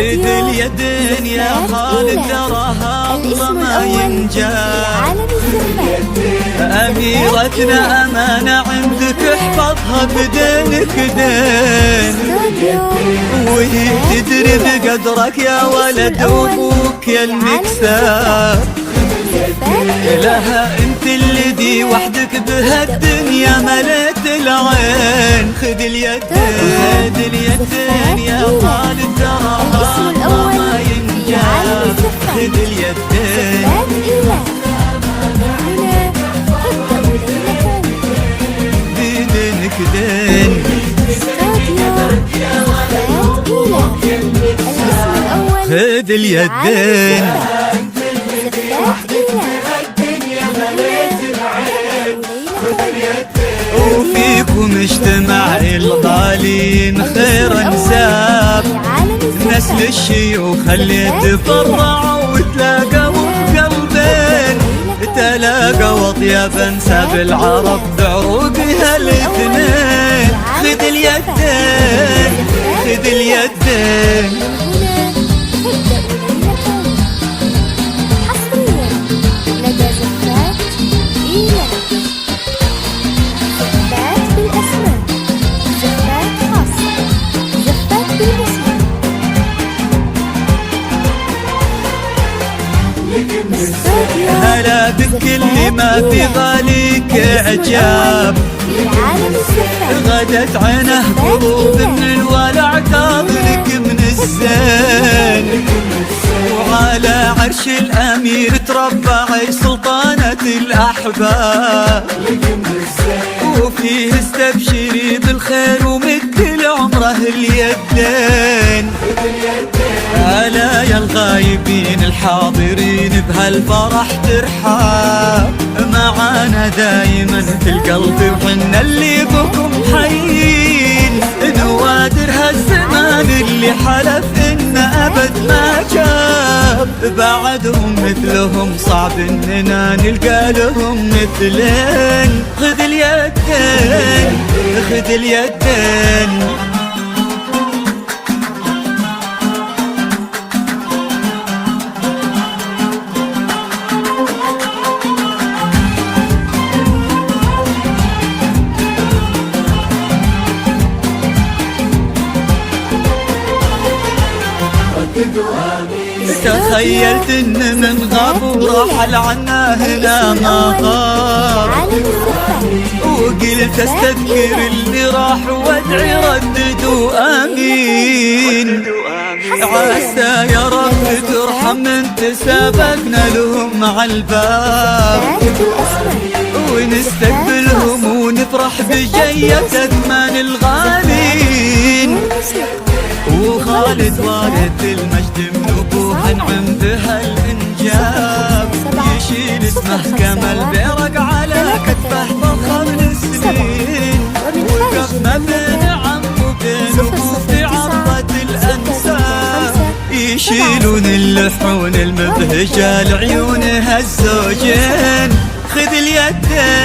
خذ اليدين يا خالد تراها الله ما ينجاب. أميرتنا أمانة عندك احفظها بدينك دين، وهي تدري بقدرك يا ولد وابوك يا المكسار. لها انت الذي وحدك بهالدنيا مليت العين. خذ اليدين يا خالد تراها الله ما ينجاب. خذ اليدين بدينك دين. خذ اليدين وفيكم اجتمع الغالين خير انساب. نسل الشيوخ اللي تفرعوا وتلاقوا بقلبين، تلاقوا اطيب انساب العرب بعروقها الاثنين. خذ اليدين خذ اليدين هلا بكل ما في غاليك اعجاب. غدت عينه قلوب من الولع تاظلك من الزين، وعلى عرش الامير تربعي سلطانة الاحباب. وفيه استبشري بالخير ومثل عمره اليدين. هلا يا الغايبين الحاضرين بهالفرح ترحاب، معانا دايما في القلب وحنا اللي بكم حيين. نوادر هالزمان اللي حلف إن أبد ما جاب، بعدهم مثلهم صعب إننا نلقى لهم مثلين. خذ اليدين خذ اليدين تخيلت ان من غاب ورحل عنا هنا ما غاب، وقلت استذكر اللي راح وادعي رددوا امين. عسى يا رب ترحم من تسابقنا لهم مع الباب، ونستقبلهم ونفرح بجية اثمان الغالين. وخالد وارث المجد من ابوه انعم بهالانجاب، يشيل اسمه كما البرق على كتفه فخر السنين. وقف ما بين عم وبين ابوه في عرضة الانساب، يشيلون اللحون المبهجة لعيونها الزوجين. خذ اليدين